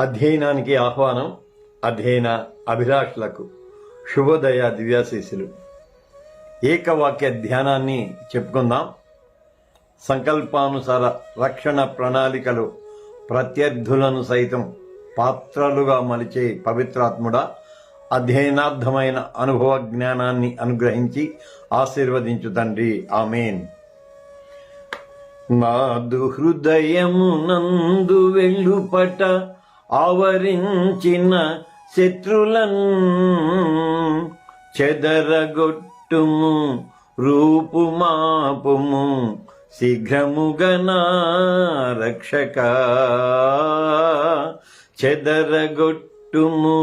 అధ్యయనానికి ఆహ్వానం. అధ్యయన అభిలాషులకు శుభోదయ దివ్యాశీస్సులు. ఏకవాక్య ధ్యానాన్ని చెప్పుకుందాం. సంకల్పానుసార రక్షణ ప్రణాళికలు ప్రత్యర్థులను సైతం పాత్రలుగా మలిచే పవిత్రాత్ముడా, అధ్యయనార్థమైన అనుభవ జ్ఞానాన్ని అనుగ్రహించి ఆశీర్వదించు తండ్రి. ఆమేన్. నాదు హృదయమునందు వెల్లుపట ఆవరించిన శత్రులన్ చెదరగొట్టుము, రూపుమాపుము శీఘ్రముగనా రక్షక. చెదరగొట్టుము,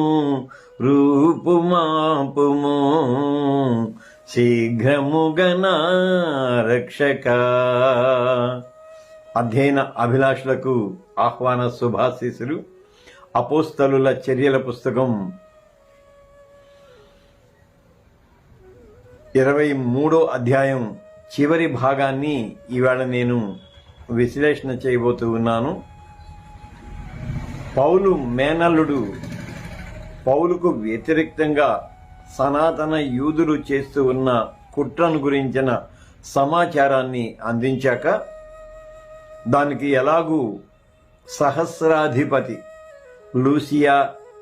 రూపుమాపుము శీఘ్రముగనా రక్షక. అధ్యయన అభిలాషులకు ఆహ్వాన శుభాశీస్సులు. అపోస్తలుల చర్యల పుస్తకం 23వ అధ్యాయం చివరి భాగాన్ని ఇవాళ నేను విశ్లేషణ చేయబోతూ ఉన్నాను. పౌలు మేనల్లుడు పౌలుకు వ్యతిరేకంగా సనాతన యూదులు చేస్తూ ఉన్న కుట్రను గురించిన సమాచారాన్ని అందించాక దానికి ఎలాగూ సహస్రాధిపతి లూసియా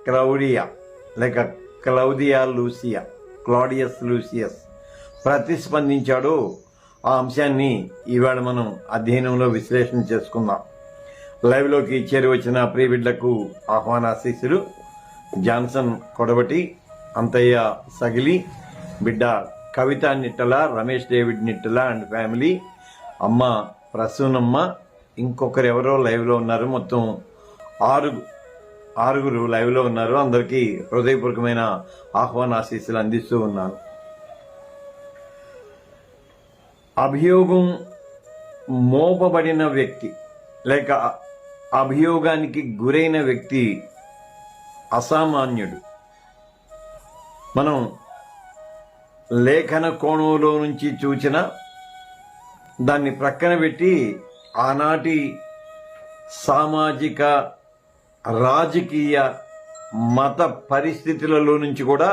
క్లౌడియా లేక క్లాడియస్ లూసియస్ ప్రతిస్పందించాడో ఆ అంశాన్ని ఇవాళ మనం అధ్యయనంలో విశ్లేషణ చేసుకుందాం. లైవ్లోకి చేరి వచ్చిన ప్రియబిడ్లకు ఆహ్వానాశీస్సులు. జాన్సన్ కొడవటి, అంతయ్య సగిలి, బిడ్డ కవిత Nittala, Ramesh David Nittala and family, అమ్మ ప్రసూనమ్మ, ఇంకొకరు ఎవరో లైవ్లో ఉన్నారు. మొత్తం ఆరుగురు లైవ్లో ఉన్నారు. అందరికీ హృదయపూర్వకమైన ఆహ్వానాశీస్సులు అందిస్తూ ఉన్నాను. అభియోగం మోపబడిన వ్యక్తి లేక అభియోగానికి గురైన వ్యక్తి అసామాన్యుడు. మనం లేఖన కోణంలో నుంచి చూచిన దాన్ని ప్రక్కన పెట్టి ఆనాటి సామాజిక, రాజకీయ, మత పరిస్థితులలో నుంచి కూడా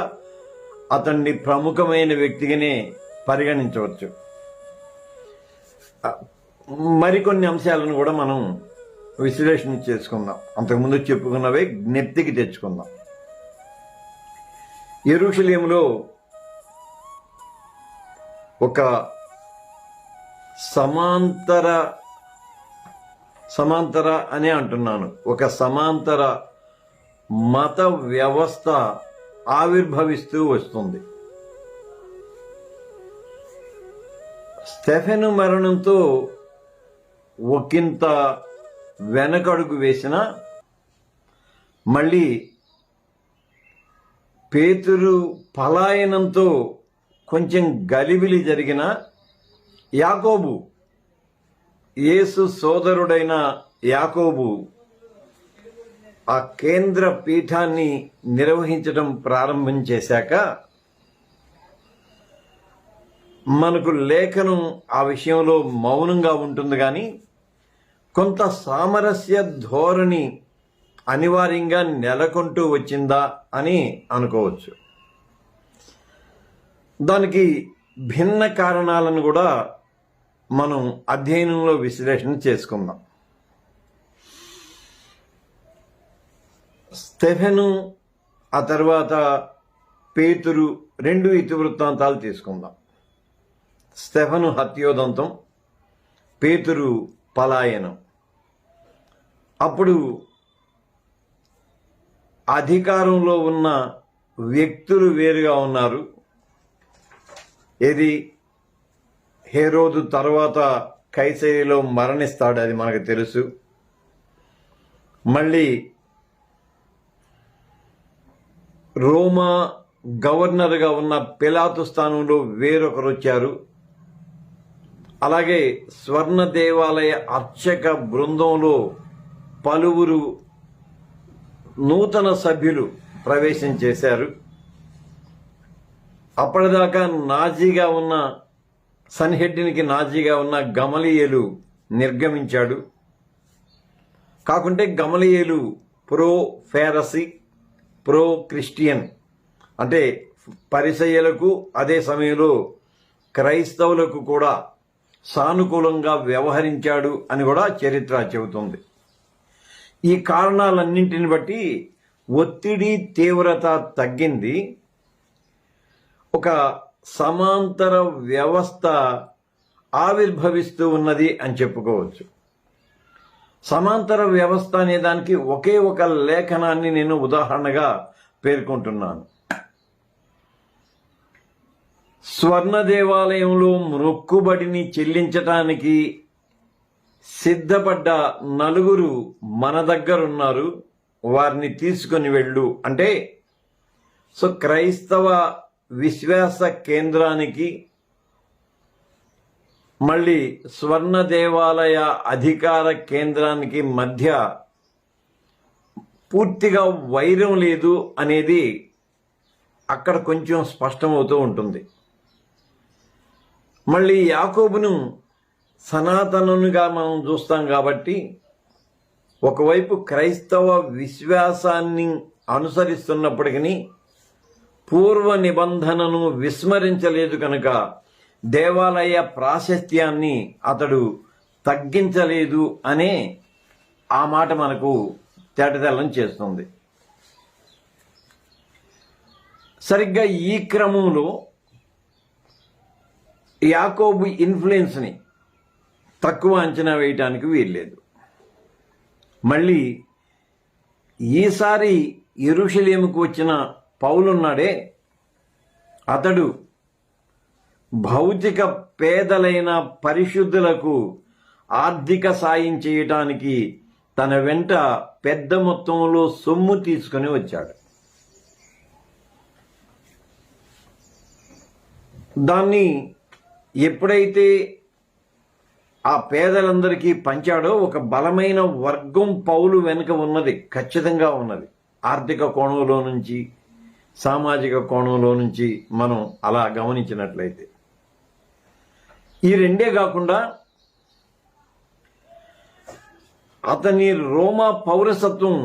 అతన్ని ప్రముఖమైన వ్యక్తిగానే పరిగణించవచ్చు. మరికొన్ని అంశాలను కూడా మనం విశ్లేషణ చేసుకుందాం. అంతకుముందు చెప్పుకున్నవే జ్ఞప్తికి తెచ్చుకుందాం. యెరూషలేములో ఒక సమాంతర అనే అంటున్నాను, ఒక సమాంతర మత వ్యవస్థ ఆవిర్భవిస్తూ వస్తుంది. స్టెఫెను మరణంతో ఒకంత వెనకడుగు వేసిన, మళ్ళీ పేతురు పలాయనంతో కొంచెం గలిబిలి జరిగిన యాకోబు, యేసు సోదరుడైన యాకోబు ఆ కేంద్ర పీఠాన్ని నిర్వహించడం ప్రారంభం చేశాక మనకు లేఖనం ఆ విషయంలో మౌనంగా ఉంటుంది. కానీ కొంత సామరస్య ధోరణి అనివార్యంగా నెలకొంటూ వచ్చిందా అని అనుకోవచ్చు. దానికి భిన్న కారణాలను కూడా మనం అధ్యయనంలో విశ్లేషణ చేసుకుందాం. స్టెఫెను, ఆ తర్వాత పేతురు, 2 ఇతివృత్తాంతాలు తీసుకుందాం. స్టెఫెను హత్యోదంతం, పేతురు పలాయనం. అప్పుడు అధికారంలో ఉన్న వ్యక్తులు వేరుగా ఉన్నారు. ఏది హేరోదు తర్వాత కైసరీలో మరణిస్తాడు, అది మనకు తెలుసు. మళ్ళీ రోమా గవర్నర్గా ఉన్న పిలాతు స్థానంలో వేరొకరు వచ్చారు. అలాగే స్వర్ణ దేవాలయ అర్చక బృందంలో పలువురు నూతన సభ్యులు ప్రవేశం చేశారు. అప్పటిదాకా నాజీగా ఉన్న సన్హెడ్డినికి నాజీగా ఉన్న గమలీయేలు నిర్గమించాడు. కాకుంటే గమలీయేలు ప్రో ఫారసీ, ప్రో క్రిస్టియన్, అంటే పరిసయ్యులకు అదే సమయంలో క్రైస్తవులకు కూడా సానుకూలంగా వ్యవహరించాడు అని కూడా చరిత్ర చెబుతుంది. ఈ కారణాలన్నింటిని బట్టి ఒత్తిడి తీవ్రత తగ్గింది. ఒక సమాంతర వ్యవస్థ ఆవిర్భవిస్తూ ఉన్నది అని చెప్పుకోవచ్చు. సమాంతర వ్యవస్థ అనే దానికి ఒకే ఒక లేఖనాన్ని నేను ఉదాహరణగా పేర్కొంటున్నాను. స్వర్ణ దేవాలయంలో మొక్కుబడిని చెల్లించటానికి సిద్ధపడ్డ నలుగురు మన దగ్గరున్నారు, వారిని తీసుకొని వెళ్ళు అంటే, సో క్రైస్తవ విశ్వాస కేంద్రానికి మళ్ళీ స్వర్ణ దేవాలయ అధికార కేంద్రానికి మధ్య పూర్తిగా వైరం లేదు అనేది అక్కడ కొంచెం స్పష్టమవుతూ ఉంటుంది. మళ్ళీ యాకోబును సనాతనునిగా మనం చూస్తాం కాబట్టి ఒకవైపు క్రైస్తవ విశ్వాసాన్ని అనుసరిస్తున్నప్పటికీ పూర్వ నిబంధనను విస్మరించలేదు కనుక దేవాలయ ప్రాశస్త్యాన్ని అతడు తగ్గించలేదు అనే ఆ మాట మనకు తేటతెల్లం చేస్తుంది. సరిగ్గా ఈ క్రమంలో యాకోబు ఇన్ఫ్లుయెన్స్ని తక్కువ అంచనా వేయటానికి వీల్లేదు. మళ్ళీ ఈసారి యెరూషలేముకు వచ్చిన పౌలున్నాడే, అతడు భౌతిక పేదలైన పరిశుద్ధులకు ఆర్థిక సాయం చేయటానికి తన వెంట పెద్ద మొత్తంలో సొమ్ము తీసుకుని వచ్చాడు. దాన్ని ఎప్పుడైతే ఆ పేదలందరికీ పంచాడో ఒక బలమైన వర్గం పౌలు వెనుక ఉన్నది, ఖచ్చితంగా ఉన్నది. ఆర్థిక కోణంలో నుంచి, సామాజిక కోణంలో నుంచి మనం అలా గమనించినట్లయితే ఈ రెండే కాకుండా అతని రోమా పౌరసత్వం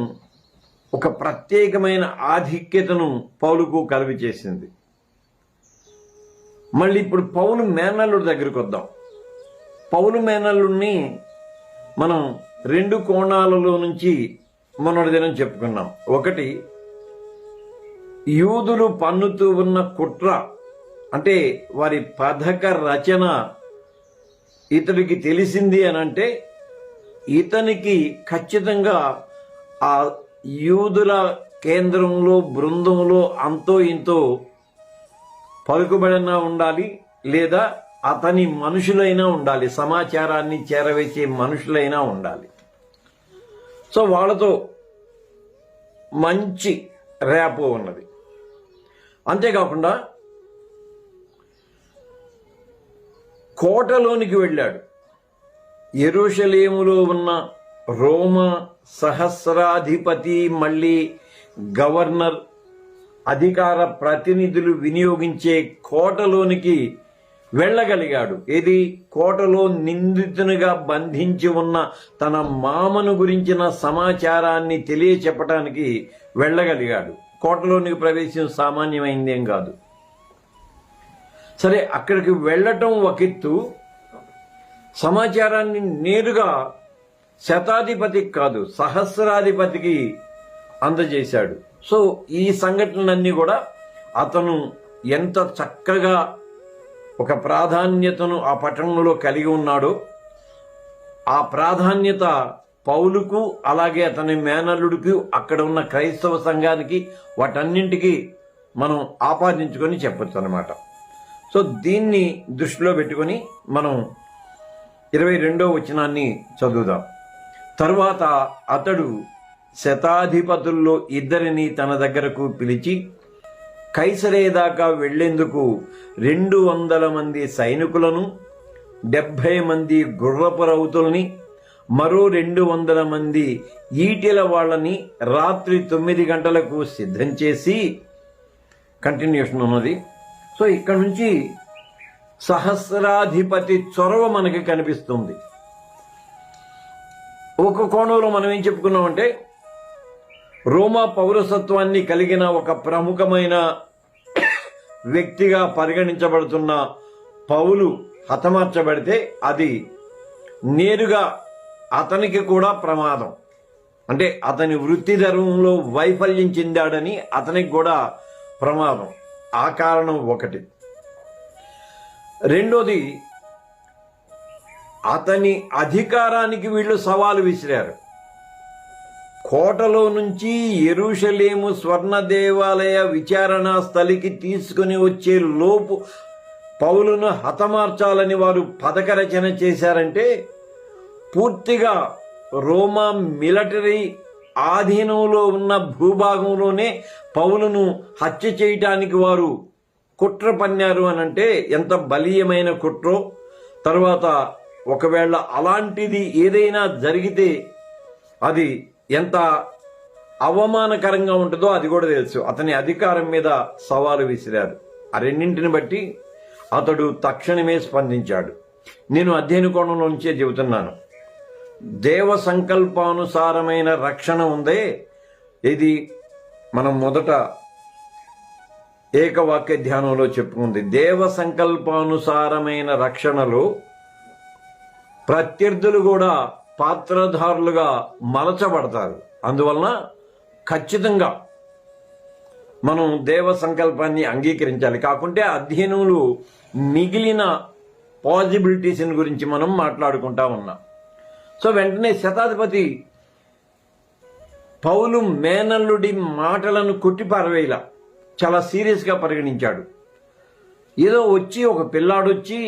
ఒక ప్రత్యేకమైన ఆధిక్యతను పౌలుకు కలుగ చేసింది. మళ్ళీ ఇప్పుడు పౌలు మేనల్లుడి దగ్గరికి వద్దాం. పౌలు మేనల్లుడిని మనం రెండు కోణాలలో నుంచి మొన్నటి దినం చెప్పుకున్నాం. ఒకటి, యూదులు పన్నుతూ ఉన్న కుట్ర, అంటే వారి పథక రచన ఇతడికి తెలిసింది అని అంటే ఇతనికి ఖచ్చితంగా ఆ యూదుల కేంద్రంలో బృందంలో అంతో ఇంతో పలుకుబడినా ఉండాలి, లేదా అతని మనుషులైనా ఉండాలి, సమాచారాన్ని చేరవేసే మనుషులైనా ఉండాలి. సో వాళ్ళతో మంచి ర్యాపో ఉన్నది. అంతేకాకుండా కోటలోనికి వెళ్ళాడు. యెరూషలేములో ఉన్న రోమా సహస్రాధిపతి, మళ్ళీ గవర్నర్, అధికార ప్రతినిధులు వినియోగించే కోటలోనికి వెళ్ళగలిగాడు. ఇది కోటలో నిందితునిగా బంధించి ఉన్న తన మామను గురించిన సమాచారాన్ని తెలియచెప్పటానికి వెళ్ళగలిగాడు. కోటలోనికి ప్రవేశం సామాన్యమైందేం కాదు. సరే, అక్కడికి వెళ్ళటం ఒకెత్తు, సమాచారాన్ని నేరుగా శతాధిపతికి కాదు సహస్రాధిపతికి అందజేశాడు. సో ఈ సంఘటనలన్నీ కూడా అతను ఎంత చక్కగా ఒక ప్రాధాన్యతను ఆ పట్టణంలో కలిగి ఉన్నాడో, ఆ ప్రాధాన్యత పౌలుకు అలాగే అతని మేనల్లుడికి, అక్కడ ఉన్న క్రైస్తవ సంఘానికి, వాటన్నింటికి మనం ఆపాదించుకొని చెప్పొచ్చు అన్నమాట. సో దీన్ని దృష్టిలో పెట్టుకొని మనం 22వ వచనాన్ని చదువుదాం. తరువాత అతడు శతాధిపతుల్లో ఇద్దరిని తన దగ్గరకు పిలిచి, కైసరయ దాకా వెళ్లేందుకు 200 మంది సైనికులను, 70 మంది గుర్రపు రౌతుల్ని, మరో 200 మంది ఈటెల వాళ్ళని రాత్రి 9 గంటలకు సిద్ధం చేసి, కంటిన్యూషన్ ఉన్నది. సో ఇక్కడ నుంచి సహస్రాధిపతి చొరవ మనకి కనిపిస్తుంది. ఒక కోణంలో మనం ఏం చెప్పుకున్నామంటే రోమా పౌరసత్వాన్ని కలిగిన ఒక ప్రముఖమైన వ్యక్తిగా పరిగణించబడుతున్న పౌలు హతమార్చబడితే అది నేరుగా అతనికి కూడా ప్రమాదం. అంటే అతని వృత్తి ధర్మంలో వైఫల్యం చెందాడని అతనికి కూడా ప్రమాదం. ఆ కారణం ఒకటి. రెండోది, అతని అధికారానికి వీళ్ళు సవాలు విసిరారు. కోటలో నుంచి యెరూషలేము స్వర్ణ దేవాలయ విచారణా స్థలికి తీసుకుని వచ్చే లోపు పౌలును హతమార్చాలని వారు పథక రచన చేశారంటే పూర్తిగా రోమా మిలిటరీ ఆధీనంలో ఉన్న భూభాగంలోనే పౌలును హత్య చేయటానికి వారు కుట్ర పన్నారు అని అంటే ఎంత బలీయమైన కుట్రో. తర్వాత ఒకవేళ అలాంటిది ఏదైనా జరిగితే అది ఎంత అవమానకరంగా ఉంటుందో అది కూడా తెలుసు. అతని అధికారం మీద సవాలు విసిరారు. ఆ రెండింటిని బట్టి అతడు తక్షణమే స్పందించాడు. నేను అధ్యయన కోణంలో నుంచే చెబుతున్నాను. దేవ సంకల్పానుసారమైన రక్షణ ఉందే, ఇది మనం మొదట ఏకవాక్య ధ్యానంలో చెప్పుకుంది. దేవ సంకల్పానుసారమైన రక్షణలో ప్రత్యర్థులు కూడా పాత్రధారులుగా మలచబడతారు. అందువలన ఖచ్చితంగా మనం దేవ సంకల్పాన్ని అంగీకరించాలి. కాకుంటే అధ్యయనంలో మిగిలిన పాజిబిలిటీస్ గురించి మనం మాట్లాడుకుంటా ఉన్నాం. సో వెంటనే శతాధిపతి పౌలు మేనల్లుడి మాటలను కొట్టిపారవేయాల చాలా సీరియస్గా పరిగణించాడు. ఏదో వచ్చి ఒక పిల్లాడొచ్చి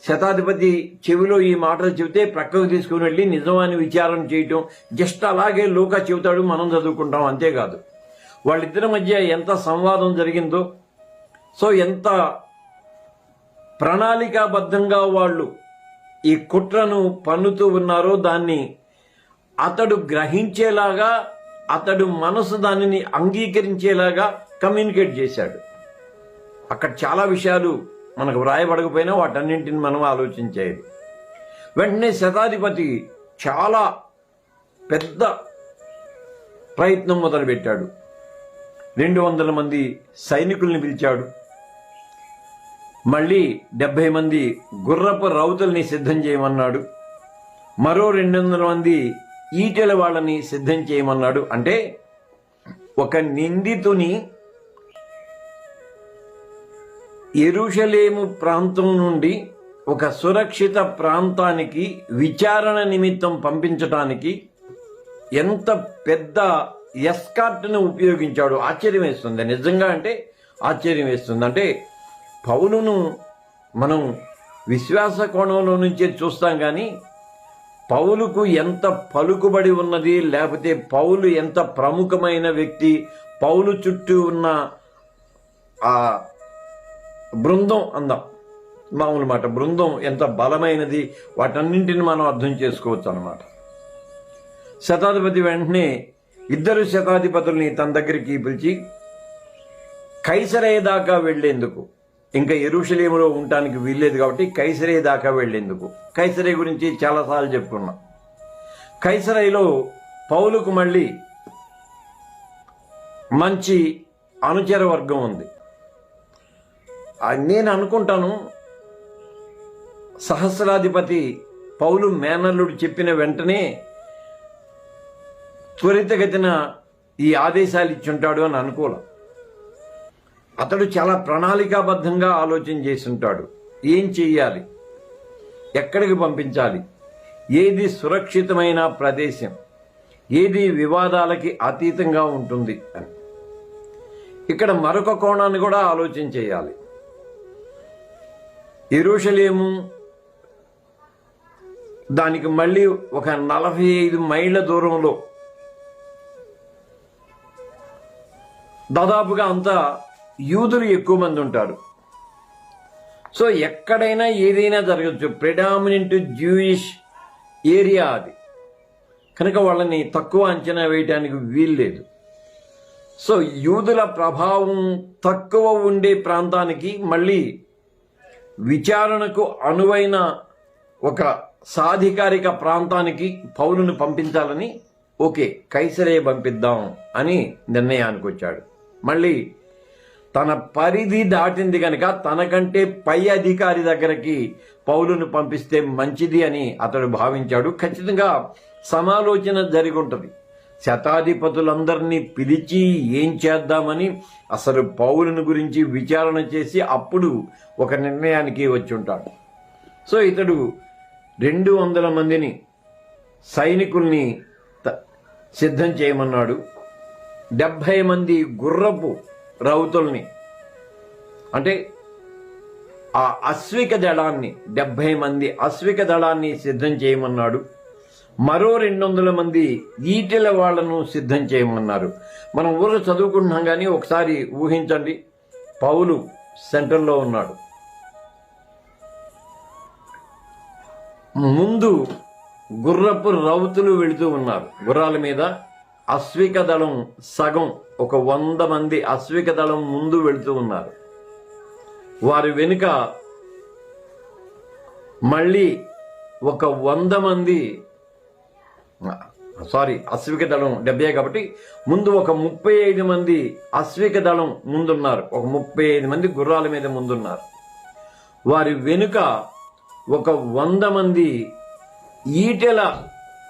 శతాధిపతి చెవిలో ఈ మాటలు చెబితే ప్రక్కకు తీసుకుని వెళ్ళి నిజమని విచారణ చేయటం, జస్ట్ అలాగే లూకా చెబుతాడు, మనం చదువుకుంటాం, అంతేకాదు. వాళ్ళిద్దరి మధ్య ఎంత సంవాదం జరిగిందో, సో ఎంత ప్రణాళికాబద్ధంగా వాళ్ళు ఈ కుట్రను పన్నుతూ ఉన్నారో దాన్ని అతడు గ్రహించేలాగా, అతడు మనసు దానిని అంగీకరించేలాగా కమ్యూనికేట్ చేశాడు. అక్కడ చాలా విషయాలు మనకు వ్రాయబడకపోయినా వాటన్నింటిని మనం ఆలోచించేది. వెంటనే శతాధిపతి చాలా పెద్ద ప్రయత్నం మొదలుపెట్టాడు. 200 మంది సైనికుల్ని పిలిచాడు. మళ్ళీ 70 మంది గుర్రపు రౌతుల్ని సిద్ధం చేయమన్నాడు. మరో 200 మంది ఈటెల వాళ్ళని సిద్ధం చేయమన్నాడు. అంటే ఒక నిందితుని యెరూషలేము ప్రాంతం నుండి ఒక సురక్షిత ప్రాంతానికి విచారణ నిమిత్తం పంపించటానికి ఎంత పెద్ద ఎస్కార్ట్ను ఉపయోగించాడు. ఆశ్చర్యం వేస్తుంది, నిజంగా అంటే ఆశ్చర్యం వేస్తుంది. అంటే పౌలును మనం విశ్వాస కోణంలో నుంచే చూస్తాం, కానీ పౌలుకు ఎంత పలుకుబడి ఉన్నది, లేకపోతే పౌలు ఎంత ప్రముఖమైన వ్యక్తి, పౌలు చుట్టూ ఉన్న ఆ బృందం, అందాం మామూలు మాట, బృందం ఎంత బలమైనది, వాటన్నింటిని మనం అర్థం చేసుకోవచ్చు అన్నమాట. శతాధిపతి వెంటనే 2 శతాధిపతుల్ని తన దగ్గరికి పిలిచి కైసరయ దాకా వెళ్లేందుకు, ఇంకా యెరూషలేములో ఉండటానికి వీల్లేదు కాబట్టి కైసరయ దాకా వెళ్లేందుకు, కైసరయ గురించి చాలాసార్లు చెప్పుకున్నాం. కైసరయలో పౌలుకు మళ్ళీ మంచి అనుచర వర్గం ఉంది. నేను అనుకుంటాను సహస్రాధిపతి పౌలు మేనల్లుడు చెప్పిన వెంటనే త్వరితగతిన ఈ ఆదేశాలు ఇచ్చుంటాడు అని అనుకోలే. అతడు చాలా ప్రణాళికాబద్ధంగా ఆలోచన చేసి ఉంటాడు. ఏం చెయ్యాలి, ఎక్కడికి పంపించాలి, ఏది సురక్షితమైన ప్రదేశం, ఏది వివాదాలకి అతీతంగా ఉంటుంది అని. ఇక్కడ మరొక కోణాన్ని కూడా ఆలోచన చేయాలి. యెరూషలేము దానికి మళ్ళీ ఒక 45 మైళ్ళ దూరంలో దాదాపుగా అంతా యూదులు ఎక్కువ మంది ఉంటారు. సో ఎక్కడైనా ఏదైనా జరగచ్చు. ప్రెడామినెంట్ జ్యూయిష్ ఏరియా అది కనుక వాళ్ళని తక్కువ అంచనా వేయటానికి వీల్లేదు. సో యూదుల ప్రభావం తక్కువ ఉండే ప్రాంతానికి మళ్ళీ విచారణకు అనువైన ఒక సాధికారిక ప్రాంతానికి పౌలును పంపించాలని ఓకే కైసరే పంపిద్దాం అని నిర్ణయానికి వచ్చాడు. మళ్ళీ తన పరిధి దాటింది కనుక తనకంటే పై అధికారి దగ్గరికి పౌలును పంపిస్తే మంచిది అని అతడు భావించాడు. ఖచ్చితంగా సమాలోచన జరిగి ఉంటుంది. శతాధిపతులందరినీ పిలిచి ఏం చేద్దామని అసలు పౌలుని గురించి విచారణ చేసి అప్పుడు ఒక నిర్ణయానికి వచ్చి ఉంటాడు. సో ఇతడు 200 మందిని సైనికుల్ని సిద్ధం చేయమన్నాడు. 70 మంది గుర్రపు రౌతుల్ని, అంటే ఆ అశ్విక దళాన్ని 70 మంది అశ్విక దళాన్ని సిద్ధం చేయమన్నాడు. మరో 200 మంది ఈటెల వాళ్లను సిద్ధం చేయమన్నారు. మనం ఊళ్ళో చదువుకుంటున్నాం కానీ ఒకసారి ఊహించండి, పౌలు సెంటర్లో ఉన్నాడు. ముందు గుర్రపు రౌతులు వెళుతూ ఉన్నారు గుర్రాల మీద. అశ్విక దళం సగం, ఒక 100 మంది అశ్విక దళం ముందు వెళుతూ ఉన్నారు. వారి వెనుక మళ్ళీ ఒక 100 మంది, అశ్విక దళం 70 కాబట్టి ముందు ఒక 35 మంది అశ్విక దళం ముందున్నారు. ఒక 35 మంది గుర్రాల మీద ముందున్నారు. వారి వెనుక ఒక 100 మంది ఈటెల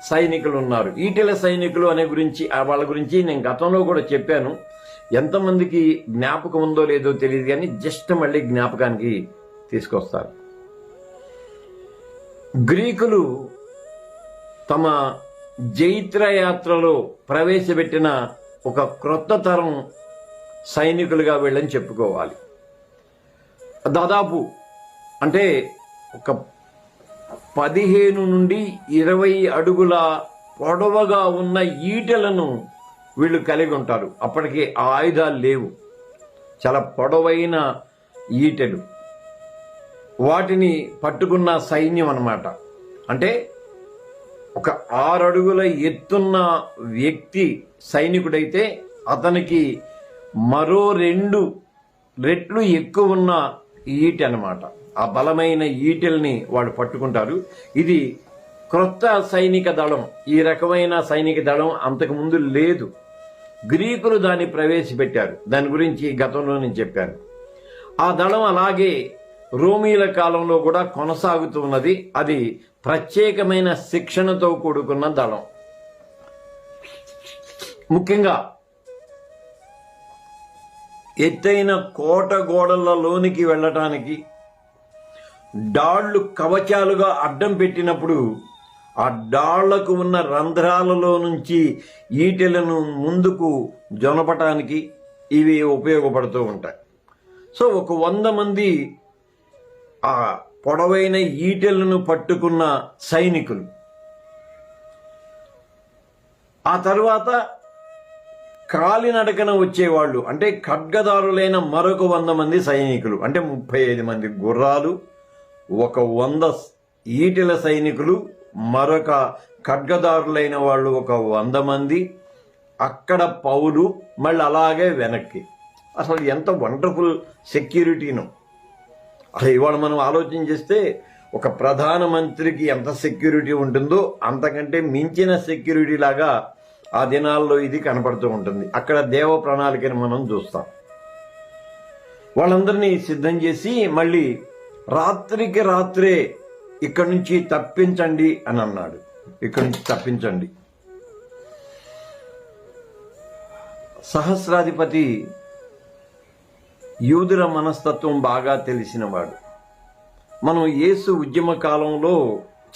సైనికులు ఉన్నారు. ఈటెల సైనికులు అనే గురించి వాళ్ళ గురించి నేను గతంలో కూడా చెప్పాను. ఎంతమందికి జ్ఞాపకం ఉందో లేదో తెలియదు కానీ జస్ట్ మళ్ళీ జ్ఞాపకానికి తీసుకొస్తారు. గ్రీకులు తమ జైత్రయాత్రలో ప్రవేశపెట్టిన ఒక క్రొత్త తరం సైనికులుగా వీళ్ళని చెప్పుకోవాలి. దాదాపు అంటే ఒక 15 నుండి 20 అడుగుల పొడవుగా ఉన్న ఈటెలను వీళ్ళు కలిగి ఉంటారు. అప్పటికి ఆ ఆయుధాలు లేవు, చాలా పొడవైన ఈటెలు. వాటిని పట్టుకున్న సైన్యం అన్నమాట. అంటే ఒక 6 అడుగుల ఎత్తున్న వ్యక్తి సైనికుడైతే అతనికి మరో 2 రెట్లు ఎక్కువ ఉన్న ఈటె అన్నమాట. ఆ బలమైన ఈటెల్ని వాళ్ళు పట్టుకుంటారు. ఇది క్రొత్త సైనిక దళం. ఈ రకమైన సైనిక దళం అంతకు ముందు లేదు. గ్రీకులు దాన్ని ప్రవేశపెట్టారు. దాని గురించి గతంలో నేను చెప్పాను. ఆ దళం అలాగే రోమీల కాలంలో కూడా కొనసాగుతూ ఉన్నది. అది ప్రత్యేకమైన శిక్షణతో కూడుకున్న దళం. ముఖ్యంగా ఎత్తైన కోట గోడలలోనికి వెళ్ళటానికి డాళ్లు కవచాలుగా అడ్డం పెట్టినప్పుడు ఆ డాళ్లకు ఉన్న రంధ్రాలలో నుంచి ఈటెలను ముందుకు జొనపటానికి ఇవి ఉపయోగపడుతూ ఉంటాయి. సో ఒక 100 మంది ఆ పొడవైన ఈటెలను పట్టుకున్న సైనికులు. ఆ తర్వాత కాలినడకన వచ్చేవాళ్ళు, అంటే ఖడ్గదారులైన మరొక 100 మంది సైనికులు, అంటే 35 మంది గుర్రాలు, ఒక 100 ఈటెల సైనికులు, మరొక ఖడ్గదారులైన వాళ్ళు ఒక 100 మంది. అక్కడ పౌలు, మళ్ళీ అలాగే వెనక్కి. అసలు ఎంత వండర్ఫుల్ సెక్యూరిటీను. అసలు ఇవాళ మనం ఆలోచన చేస్తే ఒక ప్రధానమంత్రికి ఎంత సెక్యూరిటీ ఉంటుందో అంతకంటే మించిన సెక్యూరిటీ లాగా ఆ దినాల్లో ఇది కనపడుతూ ఉంటుంది. అక్కడ దేవ ప్రణాళికను మనం చూస్తాం. వాళ్ళందరినీ సిద్ధం చేసి మళ్ళీ రాత్రికి రాత్రే ఇక్కడి నుంచి తప్పించండి అని అన్నాడు. ఇక్కడి నుంచి తప్పించండి. సహస్రాధిపతి యూదుల మనస్తత్వం బాగా తెలిసినవాడు. మనం యేసు ఉద్యమ కాలంలో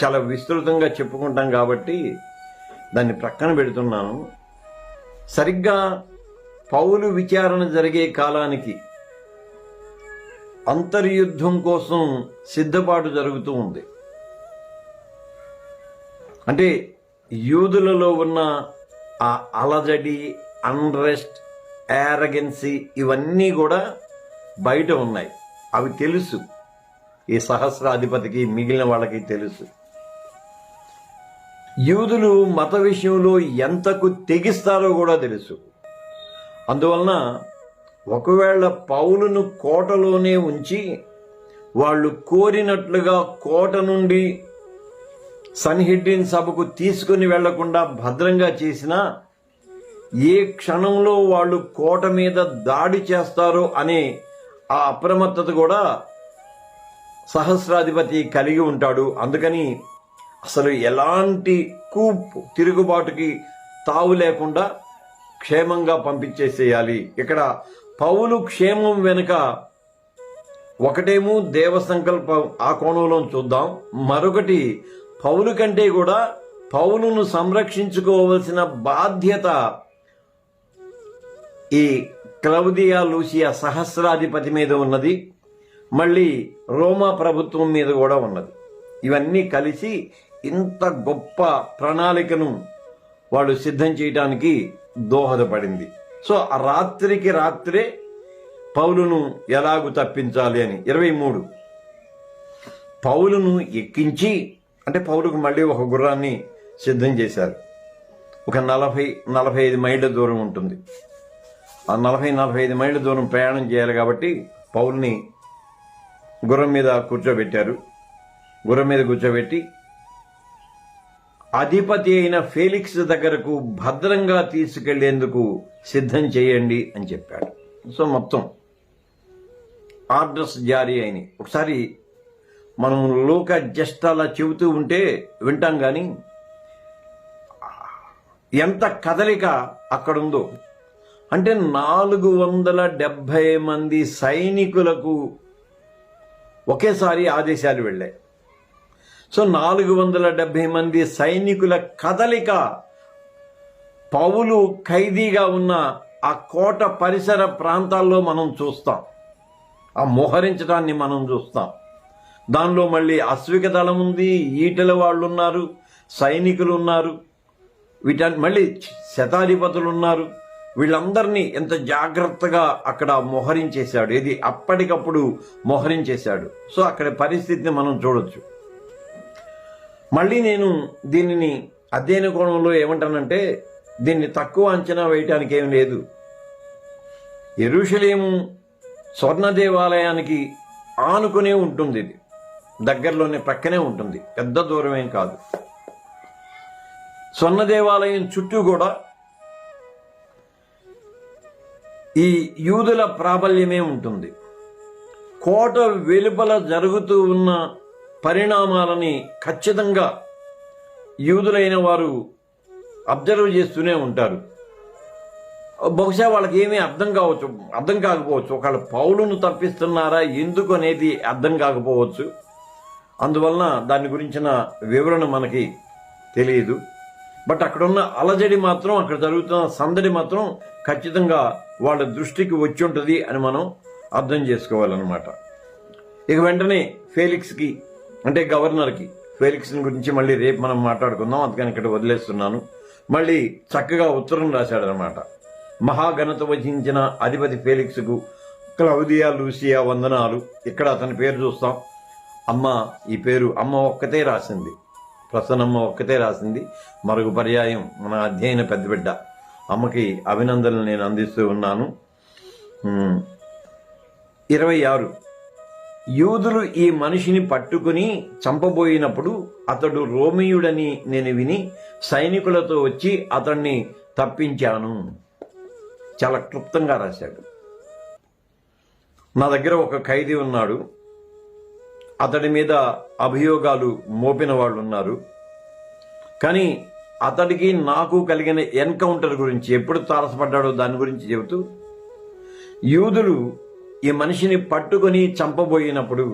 చాలా విస్తృతంగా చెప్పుకుంటాం కాబట్టి దాన్ని ప్రక్కన పెడుతున్నాను. సరిగ్గా పౌలు విచారణ జరిగే కాలానికి అంతర్యుద్ధం కోసం సిద్ధపాటు జరుగుతూ ఉంది. అంటే యూదులలో ఉన్న ఆ అలజడి, అన్రెస్ట్, యారగెన్సీ ఇవన్నీ కూడా బయట ఉన్నాయి. అవి తెలుసు ఈ సహస్రాధిపతికి, మిగిలిన వాళ్ళకి తెలుసు. యూదులు మత విషయంలో ఎంతకు తెగిస్తారో కూడా తెలుసు. అందువలన ఒకవేళ పౌలును కోటలోనే ఉంచి వాళ్ళు కోరినట్లుగా కోట నుండి సన్హెడ్రిన్ సభకు తీసుకుని వెళ్లకుండా భద్రంగా చేసినా ఏ క్షణంలో వాళ్ళు కోట మీద దాడి చేస్తారో అనే ఆ అప్రమత్తత కూడా సహస్రాధిపతి కలిగి ఉంటాడు. అందుకని అసలు ఎలాంటి తిరుగుబాటుకి తావు లేకుండా క్షేమంగా పంపించేసేయాలి. ఇక్కడ పౌలు క్షేమం వెనుక ఒకటేమో దేవ సంకల్పం, ఆ కోణంలో చూద్దాం. మరొకటి పౌలు కంటే కూడా పౌలును సంరక్షించుకోవలసిన బాధ్యత ఈ క్లౌదియా లూసియా సహస్రాధిపతి మీద ఉన్నది, మళ్ళీ రోమా ప్రభుత్వం మీద కూడా ఉన్నది. ఇవన్నీ కలిసి ఇంత గొప్ప ప్రణాళికను వాళ్ళు సిద్ధం చేయడానికి దోహదపడింది. సో ఆ రాత్రికి రాత్రే పౌలును ఎలాగూ తప్పించాలి అని 23 పౌలును ఎక్కించి, అంటే పౌలుకు మళ్ళీ ఒక గుర్రాన్ని సిద్ధం చేశారు. ఒక 40-45 మైళ్ళ దూరం ఉంటుంది. ఆ 40-45 మైళ్ళ దూరం ప్రయాణం చేయాలి కాబట్టి పౌలుని గుర్రం మీద కూర్చోబెట్టారు. గుర్రం మీద కూర్చోబెట్టి అధిపతి అయిన ఫేలిక్స్ దగ్గరకు భద్రంగా తీసుకెళ్లేందుకు సిద్ధం చేయండి అని చెప్పాడు. సో మొత్తం ఆర్డర్స్ జారీ అయినాయి. ఒకసారి మనం లోక జస్ట్ అలా చెబుతూ ఉంటే వింటాం, కానీ ఎంత కదలిక అక్కడుందో అంటే 470 మంది సైనికులకు ఒకేసారి ఆదేశాలు వెళ్ళాయి. సో 470 మంది సైనికుల కదలిక పౌలు ఖైదీగా ఉన్న ఆ కోట పరిసర ప్రాంతాల్లో మనం చూస్తాం. ఆ మోహరించడాన్ని మనం చూస్తాం. దానిలో మళ్ళీ అశ్విక దళం ఉంది, ఈటల వాళ్ళు ఉన్నారు, సైనికులు ఉన్నారు, మళ్ళీ శతాధిపతులు ఉన్నారు. వీళ్ళందరినీ ఎంత జాగ్రత్తగా అక్కడ మోహరించేశాడు, ఇది అప్పటికప్పుడు మోహరించేశాడు. సో అక్కడ పరిస్థితిని మనం చూడొచ్చు. మళ్ళీ నేను దీనిని అధ్యయన కోణంలో ఏమంటానంటే, దీన్ని తక్కువ అంచనా వేయటానికి ఏం లేదు. యెరూషలేము స్వర్ణ దేవాలయానికి ఆనుకునే ఉంటుంది, ఇది దగ్గరలోనే ప్రక్కనే ఉంటుంది, పెద్ద దూరమేం కాదు. స్వర్ణ దేవాలయం చుట్టూ కూడా ఈ యూదుల ప్రాబల్యమే ఉంటుంది. కోట వెలుపల జరుగుతూ ఉన్న పరిణామాలని ఖచ్చితంగా యూదులైన వారు అబ్జర్వ్ చేస్తూనే ఉంటారు. బహుశా వాళ్ళకి ఏమీ అర్థం కాకపోవచ్చు. ఒకళ్ళు పౌలును తప్పిస్తున్నారా ఎందుకు అనేది అర్థం కాకపోవచ్చు. అందువలన దాని గురించిన వివరణ మనకి తెలియదు. బట్ అక్కడున్న అలజడి మాత్రం, అక్కడ జరుగుతున్న సందడి మాత్రం ఖచ్చితంగా వాళ్ళ దృష్టికి వచ్చి ఉంటుంది అని మనం అర్థం చేసుకోవాలన్నమాట. ఇక వెంటనే ఫేలిక్స్కి, అంటే గవర్నర్కి, ఫేలిక్స్ని గురించి మళ్ళీ రేపు మనం మాట్లాడుకుందాం, అందుకని ఇక్కడ వదిలేస్తున్నాను. మళ్ళీ చక్కగా ఉత్తరం రాశాడనమాట. మహాఘనత వహించిన అధిపతి ఫేలిక్స్కు క్లౌదియా లూసియా వందనాలు. ఇక్కడ అతని పేరు చూస్తాం. ఈ పేరు అమ్మ ఒక్కతే రాసింది, ప్రసన్నమ్మ ఒక్కతే రాసింది. మరొక పర్యాయం మన అధ్యయన పెద్ద బిడ్డ అమ్మకి అభినందనలు నేను అందిస్తూ ఉన్నాను. 26 యూదులు ఈ మనిషిని పట్టుకుని చంపబోయినప్పుడు అతడు రోమియుడని నేను విని సైనికులతో వచ్చి అతన్ని తప్పించాను. చాలా క్లుప్తంగా రాశాడు. నా దగ్గర ఒక ఖైదీ ఉన్నాడు, అతడి మీద అభియోగాలు మోపిన వాళ్ళు ఉన్నారు, కానీ అతడికి నాకు కలిగిన ఎన్కౌంటర్ గురించి, ఎప్పుడు తారసపడ్డాడో దాని గురించి చెబుతూ, యూదులు ఈ మనిషిని పట్టుకొని చంపబోయినప్పుడు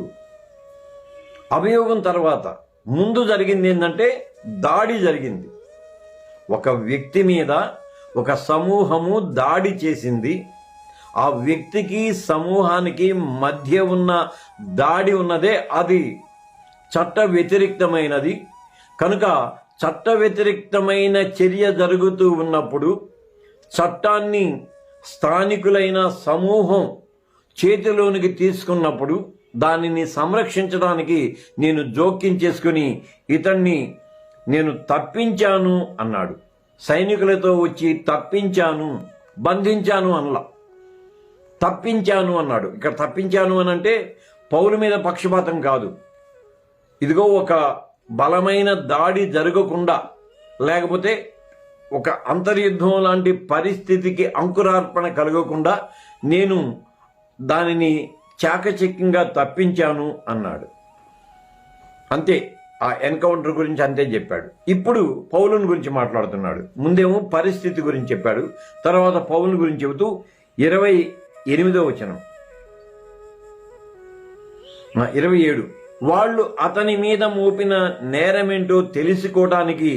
అభియోగం తర్వాత ముందు జరిగింది ఏంటంటే దాడి జరిగింది. ఒక వ్యక్తి మీద ఒక సమూహము దాడి చేసింది. ఆ వ్యక్తికి సమూహానికి మధ్య ఉన్న దాడి ఉన్నదే అది చట్ట వ్యతిరిక్తమైనది. కనుక చట్ట వ్యతిరిక్తమైన చర్య జరుగుతూ ఉన్నప్పుడు చట్టాన్ని స్థానికులైన సమూహం చేతిలోనికి తీసుకున్నప్పుడు దానిని సంరక్షించడానికి నేను జోక్యం చేసుకుని ఇతన్ని నేను తప్పించాను అన్నాడు. సైనికులతో వచ్చి తప్పించాను, బంధించాను అనలా, తప్పించాను అన్నాడు. ఇక్కడ తప్పించాను అని అంటే పౌలు మీద పక్షపాతం కాదు. ఇదిగో ఒక బలమైన దాడి జరగకుండా, లేకపోతే ఒక అంతర్యుద్ధం లాంటి పరిస్థితికి అంకురార్పణ కలగకుండా నేను దానిని చాకచక్యంగా తప్పించాను అన్నాడు. అంతే, ఆ ఎన్కౌంటర్ గురించి అంతే చెప్పాడు. ఇప్పుడు పౌలుని గురించి మాట్లాడుతున్నాడు. ముందేమో పరిస్థితి గురించి చెప్పాడు, తర్వాత పౌలుని గురించి చెబుతూ 28వ వచనం 27, వాళ్ళు అతని మీద మోపిన నేరమేంటో తెలుసుకోవడానికి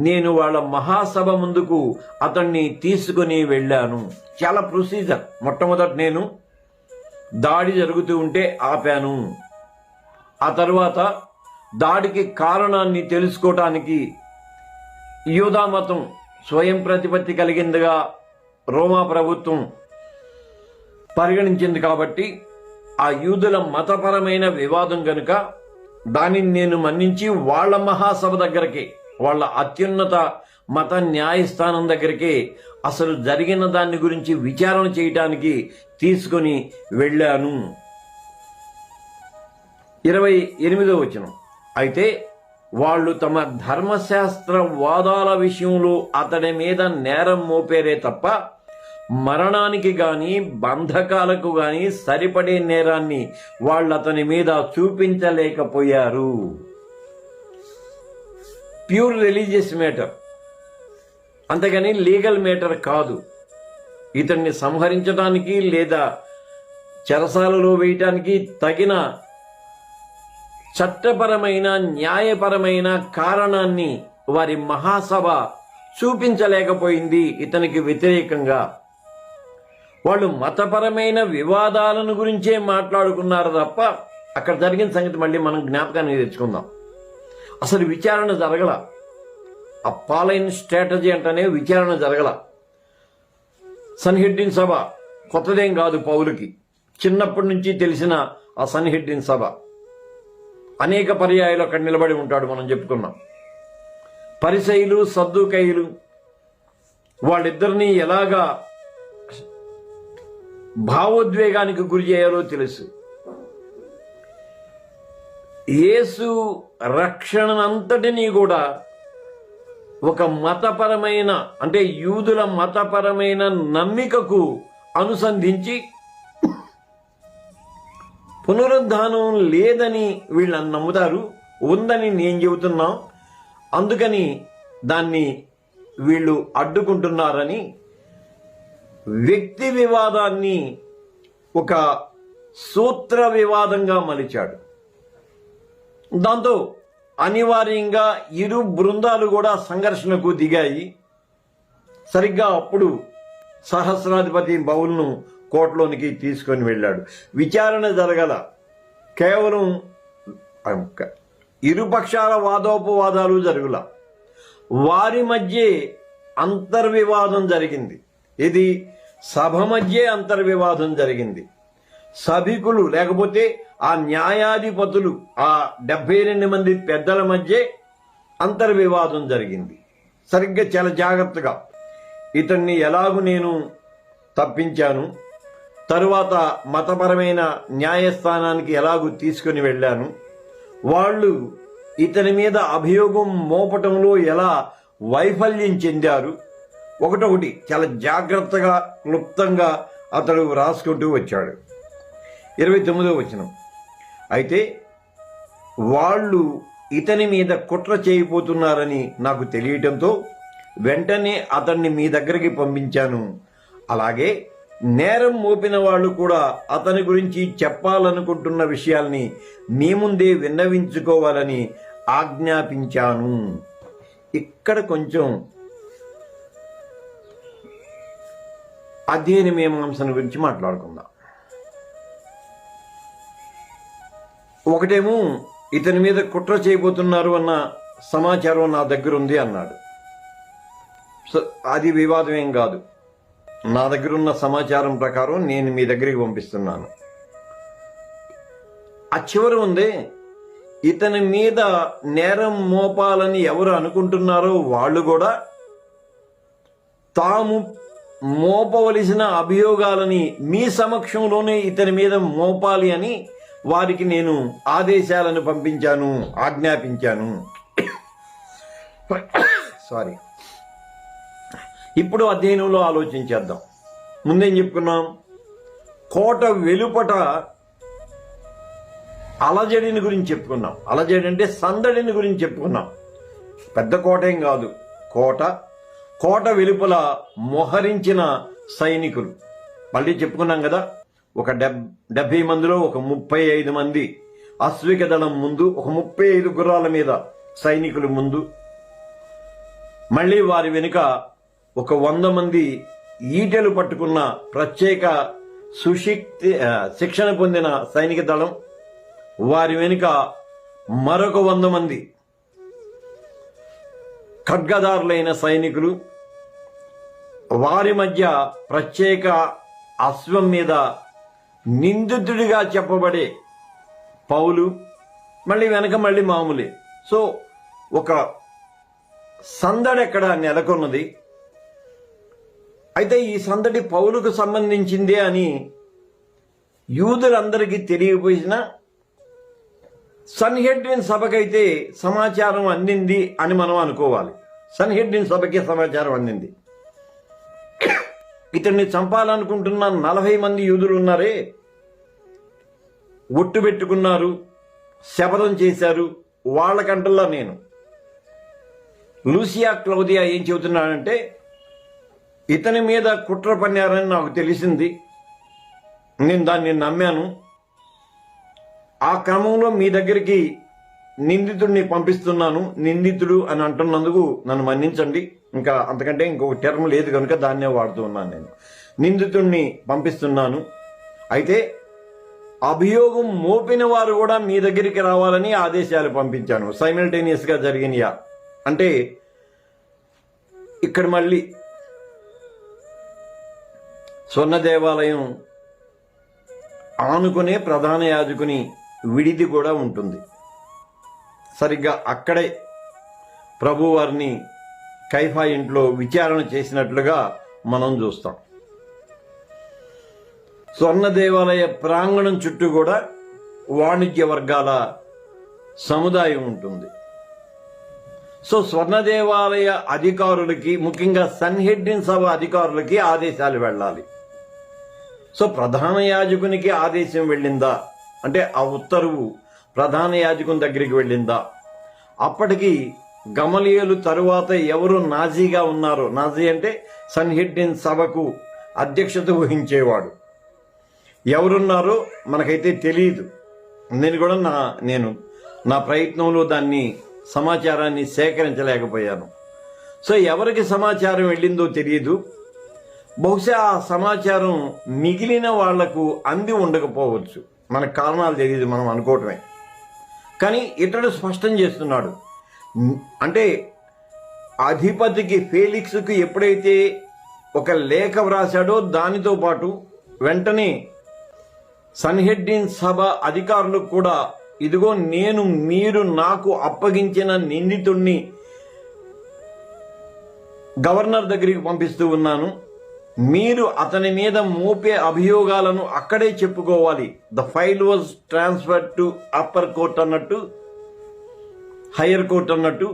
నేను వాళ్ళ మహాసభ ముందుకు అతన్ని తీసుకుని వెళ్ళాను. చాలా ప్రొసీజర్. మొట్టమొదటి నేను దాడి జరుగుతూ ఉంటే ఆపాను. ఆ తర్వాత దాడికి కారణాన్ని తెలుసుకోవటానికి యూదా మతం స్వయం ప్రతిపత్తి కలిగిందిగా రోమా ప్రభుత్వం పరిగణించింది కాబట్టి ఆ యూదుల మతపరమైన వివాదం కనుక దానిని నేను మన్నించి వాళ్ళ మహాసభ దగ్గరికి, వాళ్ళ అత్యున్నత మత న్యాయస్థానం దగ్గరికి అసలు జరిగిన దాని గురించి విచారణ చేయటానికి తీసుకొని వెళ్ళాను. 28వ వచనం, అయితే వాళ్ళు తమ ధర్మశాస్త్ర వాదాల విషయంలో అతడి మీద నేరం మోపేరే తప్ప మరణానికి గాని బంధకాలకు గాని సరిపడే నేరాన్ని వాళ్ళు అతని మీద చూపించలేకపోయారు. ప్యూర్ రిలీజియస్ మ్యాటర్, అంతేగాని లీగల్ మ్యాటర్ కాదు. ఇతన్ని సంహరించడానికి లేదా చెరసాలలో వేయటానికి తగిన చట్టపరమైన న్యాయపరమైన కారణాన్ని వారి మహాసభ చూపించలేకపోయింది ఇతనికి వ్యతిరేకంగా. వాళ్ళు మతపరమైన వివాదాలను గురించే మాట్లాడుకున్నారు తప్ప అక్కడ జరిగిన సంగతి మళ్ళీ మనం జ్ఞాపకాన్ని తెచ్చుకుందాం. అసలు విచారణ జరగల. ఆ పాలైన్ స్ట్రాటజీ అంటేనే విచారణ జరగల. సన్హెడ్డిన్ సభ కొత్తదేం కాదు పౌలుకి. చిన్నప్పటి నుంచి తెలిసిన ఆ సన్హెడ్డిన్ సభ అనేక పర్యాయాలు అక్కడ నిలబడి ఉంటాడు. మనం చెప్పుకున్నాం. పరిసయ్యులు సద్దూకయ్యులు వాళ్ళిద్దరినీ ఎలాగా భావోద్వేగానికి గురి చేయాలో తెలుసు. యేసు రక్షణనంతటినీ కూడా ఒక మతపరమైన, అంటే యూదుల మతపరమైన నమ్మికకు అనుసంధించి పునరుద్ధానం లేదని వీళ్ళు నమ్ముతారు, ఉందని నేను చెబుతున్నాం, అందుకని దాన్ని వీళ్ళు అడ్డుకుంటున్నారని వ్యక్తి వివాదాన్ని ఒక సూత్ర వివాదంగా మలిచాడు. దాంతో అనివార్యంగా ఇరు బృందాలు కూడా సంఘర్షణకు దిగాయి. సరిగ్గా అప్పుడు సహస్రాధిపతి పౌలును కోర్టులోనికి తీసుకొని వెళ్ళాడు. విచారణ జరగల. కేవలం ఇరుపక్షాల వాదోపవాదాలు జరుగుల. వారి మధ్య అంతర్వివాదం జరిగింది. ఇది సభ మధ్య అంతర్వివాదం జరిగింది. సభికులు లేకపోతే ఆ న్యాయాధిపతులు, ఆ 72 మంది పెద్దల మధ్య అంతర్వివాదం జరిగింది. సరిగ్గా చాలా జాగ్రత్తగా ఇతన్ని ఎలాగూ నేను తప్పించాను, తరువాత మతపరమైన న్యాయస్థానానికి ఎలాగూ తీసుకుని వెళ్ళాను, వాళ్ళు ఇతని మీద అభియోగం మోపటంలో ఎలా వైఫల్యం చెందారు, ఒకటొకటి చాలా జాగ్రత్తగా క్లుప్తంగా అతడు రాసుకుంటూ వచ్చాడు. 29వ వచనం, అయితే వాళ్ళు ఇతని మీద కుట్ర చేయబోతున్నారని నాకు తెలియటంతో వెంటనే అతన్ని మీ దగ్గరికి పంపించాను. అలాగే నేరం మోపిన వాళ్ళు కూడా అతని గురించి చెప్పాలనుకుంటున్న విషయాల్ని మీ ముందే విన్నవించుకోవాలని ఆజ్ఞాపించాను. ఇక్కడ కొంచెం అధ్యయన మీమాంసన గురించి మాట్లాడుకుందాం. ఒకటేమో ఇతని మీద కుట్ర చేయబోతున్నారు అన్న సమాచారం నా దగ్గర ఉంది అన్నాడు. అది వివాదం ఏం కాదు. నా దగ్గర ఉన్న సమాచారం ప్రకారం నేను మీ దగ్గరికి పంపిస్తున్నాను. ఆ చివరి ఉంది, ఇతని మీద నేరం మోపాలని ఎవరు అనుకుంటున్నారో వాళ్ళు కూడా తాము మోపవలసిన అభియోగాలని మీ సమక్షంలోనే ఇతని మీద మోపాలి అని వారికి నేను ఆదేశాలను పంపించాను, ఆజ్ఞాపించాను. సారీ. ఇప్పుడు అధ్యయనంలో ఆలోచించేద్దాం. ముందేం చెప్పుకున్నాం? కోట వెలుపట అలజడిని గురించి చెప్పుకున్నాం. అలజడి అంటే సందడిని గురించి చెప్పుకున్నాం. పెద్ద కోట ఏం కాదు, కోట వెలుపల మోహరించిన సైనికులు. మళ్ళీ చెప్పుకున్నాం కదా, ఒక 70 మందిలో ఒక 35 మంది అశ్విక దళం ముందు, ఒక 35 గుర్రాల మీద సైనికులు ముందు, మళ్ళీ వారి వెనుక ఒక 100 మంది ఈటెలు పట్టుకున్న ప్రత్యేక శిక్షణ పొందిన సైనిక దళం, వారి వెనుక మరొక 100 మంది ఖడ్గదారులైన సైనికులు, వారి మధ్య ప్రత్యేక అశ్వం మీద నిందితుడిగా చెప్పబడే పౌలు, మళ్ళీ వెనక మళ్ళీ మామూలే. సో ఒక సందడి ఎక్కడ నెలకొన్నది. అయితే ఈ సందడి పౌలుకు సంబంధించిందే అని యూదులందరికీ తెలియపోయిన సన్హెడ్రిన్ సభకైతే సమాచారం అందింది అని మనం అనుకోవాలి. సన్హెడ్రిన్ సభకి సమాచారం అందింది. ఇతన్ని చంపాలనుకుంటున్న 40 మంది యూదులు ఉన్నారే, ఒట్టు పెట్టుకున్నారు, శపథం చేశారు. వాళ్ళకంటల్లా నేను లూసియా క్లౌదియా ఏం చెబుతున్నాడంటే, ఇతని మీద కుట్ర పన్నారని నాకు తెలిసింది, నేను దాన్ని నమ్మాను. ఆ క్రమంలో మీ దగ్గరికి నిందితుడిని పంపిస్తున్నాను. నిందితుడు అని అంటున్నందుకు నన్ను మన్నించండి, ఇంకా అంతకంటే ఇంకొక టర్మ్ లేదు కనుక దాన్నే వాడుతూ ఉన్నాను. నేను నిందితుడిని పంపిస్తున్నాను. అయితే అభియోగం మోపిన వారు కూడా మీ దగ్గరికి రావాలని ఆదేశాలు పంపించాను. సైమల్టేనియస్ గా జరిగినయా అంటే, ఇక్కడ మళ్ళీ స్వర్ణ దేవాలయం ఆనుకునే ప్రధాన యాజకుని విడిది కూడా ఉంటుంది. సరిగ్గా అక్కడే ప్రభు వారిని కైఫా ఇంట్లో విచారణ చేసినట్లుగా మనం చూస్తాం. స్వర్ణ దేవాలయ ప్రాంగణం చుట్టూ కూడా వాణిజ్య వర్గాల సముదాయం ఉంటుంది. సో స్వర్ణ దేవాలయ అధికారులకి, ముఖ్యంగా సన్హెడ్రిన్ సభ అధికారులకి ఆదేశాలు వెళ్ళాలి. సో ప్రధాన యాజకునికి ఆదేశం వెళ్ళిందా అంటే ఆ ఉత్తర్వు ప్రధాన యాజకుని దగ్గరికి వెళ్ళిందా? అప్పటికి గమలియేలు తరువాత ఎవరు నాజీగా ఉన్నారో, నాజీ అంటే సన్హెడ్రిన్ సభకు అధ్యక్షత వహించేవాడు, ఎవరున్నారో మనకైతే తెలియదు. నేను నా ప్రయత్నంలో దాన్ని సమాచారాన్ని సేకరించలేకపోయాను. సో ఎవరికి సమాచారం వెళ్ళిందో తెలియదు. బహుశా ఆ సమాచారం మిగిలిన వాళ్లకు అంది ఉండకపోవచ్చు. మనకు కారణాలు తెలియదు, మనం అనుకోవటమే. కానీ ఇతడు స్పష్టం చేస్తున్నాడు. అంటే అధిపతికి ఫేలిక్స్కి ఎప్పుడైతే ఒక లేఖ వ్రాసాడో దానితో పాటు వెంటనే సన్హెడ్రిన్ సభ అధికారులకు కూడా, ఇదిగో మీరు నాకు అప్పగించిన నిందితుణ్ణి గవర్నర్ దగ్గరికి పంపిస్తూ ఉన్నాను, మీరు అతని మీద మోపే అభియోగాలను అక్కడే చెప్పుకోవాలి. The file was transferred to upper court అన్నట్టు, హయ్యర్ కోర్ట్ అన్నట్టు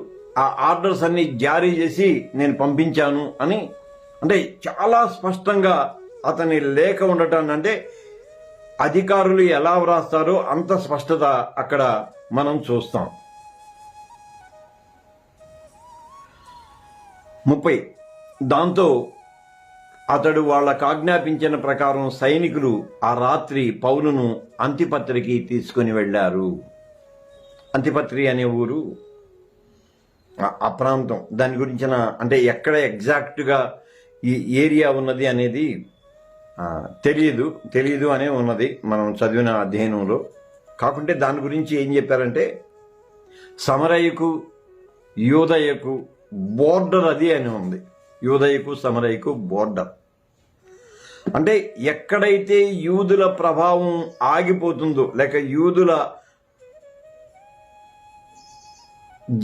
ఆ ఆర్డర్స్ అన్ని జారీ చేసి నేను పంపించాను అని, అంటే చాలా స్పష్టంగా అతని లేఖ ఉండటాన్ని, అంటే అధికారులు ఎలా వ్రాస్తారో అంత స్పష్టత అక్కడ మనం చూస్తాం. 30 దాంతో అతడు వాళ్ళకు ఆజ్ఞాపించిన ప్రకారం సైనికులు ఆ రాత్రి పౌలును అంతిపత్రికి తీసుకుని వెళ్లారు. అంతిపత్రి అనే ఊరు ఆ ప్రాంతం, దాని గురించిన అంటే ఎక్కడ ఎగ్జాక్ట్గా ఈ ఏరియా ఉన్నది అనేది తెలియదు అనే ఉన్నది మనం చదివిన అధ్యయనంలో. కాకుంటే దాని గురించి ఏం చెప్పారంటే, సమరయ్యకు యూదయ్యకు బోర్డర్ అది అని ఉంది. యూదయ్యకు సమరయ్యకు బోర్డర్ అంటే ఎక్కడైతే యూదుల ప్రభావం ఆగిపోతుందో, లేక యూదుల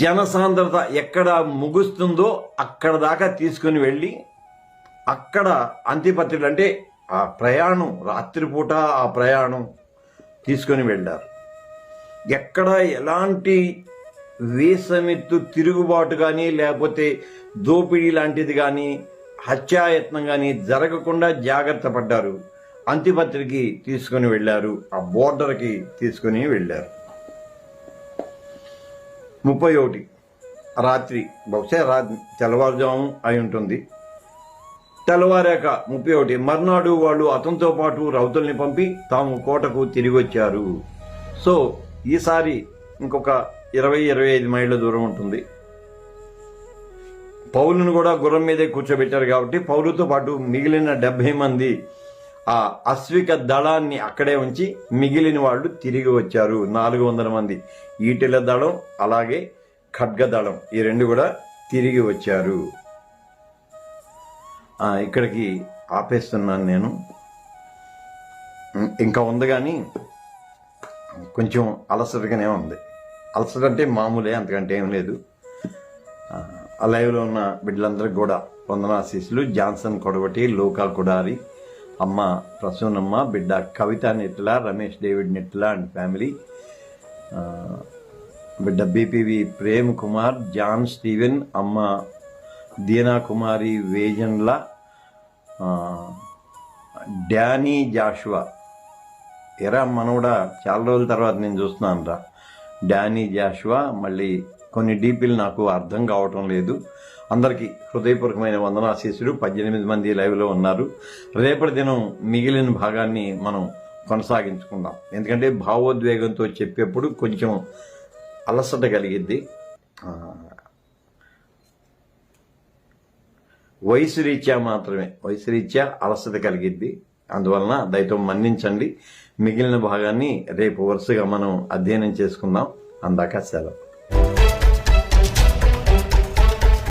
జనసాంద్రత ఎక్కడ ముగుస్తుందో అక్కడ దాకా తీసుకుని వెళ్ళి అక్కడ అంతిపత్రులు, అంటే ఆ ప్రయాణం రాత్రిపూట ఆ ప్రయాణం తీసుకొని వెళ్ళారు. ఎక్కడ ఎలాంటి వేసమెత్తు తిరుగుబాటు కానీ లేకపోతే దోపిడీ లాంటిది కానీ హత్యాయత్నం కానీ జరగకుండా జాగ్రత్త పడ్డారు. అంతిపత్రికి తీసుకుని వెళ్ళారు, ఆ బోర్డర్కి తీసుకుని వెళ్ళారు. 31 రాత్రి, బహుశా తెల్లవారుజాము అయి ఉంటుంది. తెల్లవారాక 31 మర్నాడు వాళ్ళు అతనితో పాటు రౌతుల్ని పంపి తాము కోటకు తిరిగి వచ్చారు. సో ఈసారి ఇంకొక 20-25 మైళ్ళ దూరం ఉంటుంది. పౌలును కూడా గుర్రం మీదే కూర్చోబెట్టారు కాబట్టి పౌలుతో పాటు మిగిలిన 70 మంది ఆ అశ్విక దళాన్ని అక్కడే ఉంచి మిగిలిన వాళ్ళు తిరిగి వచ్చారు. 400 మంది ఈటెల దళం అలాగే ఖడ్గ దళం, ఈ రెండు కూడా తిరిగి వచ్చారు. ఇక్కడికి ఆపేస్తున్నాను నేను. ఇంకా ఉంది కానీ కొంచెం అలసటగానే ఉంది. అలసట అంటే మామూలే, అంతకంటే ఏం లేదు. ఆ లైవ్లో ఉన్న బిడ్డలందరికీ కూడా వందనాశీస్సులు. జాన్సన్ కొడవటి, లోకా కొడారి, అమ్మ ప్రసూనమ్మ, బిడ్డ కవిత నెట్ల, రమేష్ డేవిడ్ నెట్ల అండ్ ఫ్యామిలీ, బిడ్డ బీపీవి ప్రేమ్ కుమార్, జాన్ స్టీవెన్, అమ్మ దీనా కుమారి వేజన్ల, డానీ జాషువా. ఎరా మనవడా, చాలా రోజుల తర్వాత నేను చూస్తున్నాను రా. డానీ జాషువా, మళ్ళీ కొన్ని డీపీలు నాకు అర్థం కావటం లేదు. అందరికీ హృదయపూర్వకమైన వందనాశీస్సులు. 18 మంది లైవ్లో ఉన్నారు. రేపటి దినం మిగిలిన భాగాన్ని మనం కొనసాగించుకుందాం. ఎందుకంటే భావోద్వేగంతో చెప్పేప్పుడు కొంచెం అలసట కలిగిద్ది. వయసు రీత్యా అలసట కలిగిద్ది. అందువలన దయతో మన్నించండి. మిగిలిన భాగాన్ని రేపు వరుసగా మనం అధ్యయనం చేసుకుందాం. అందాక సెలవు.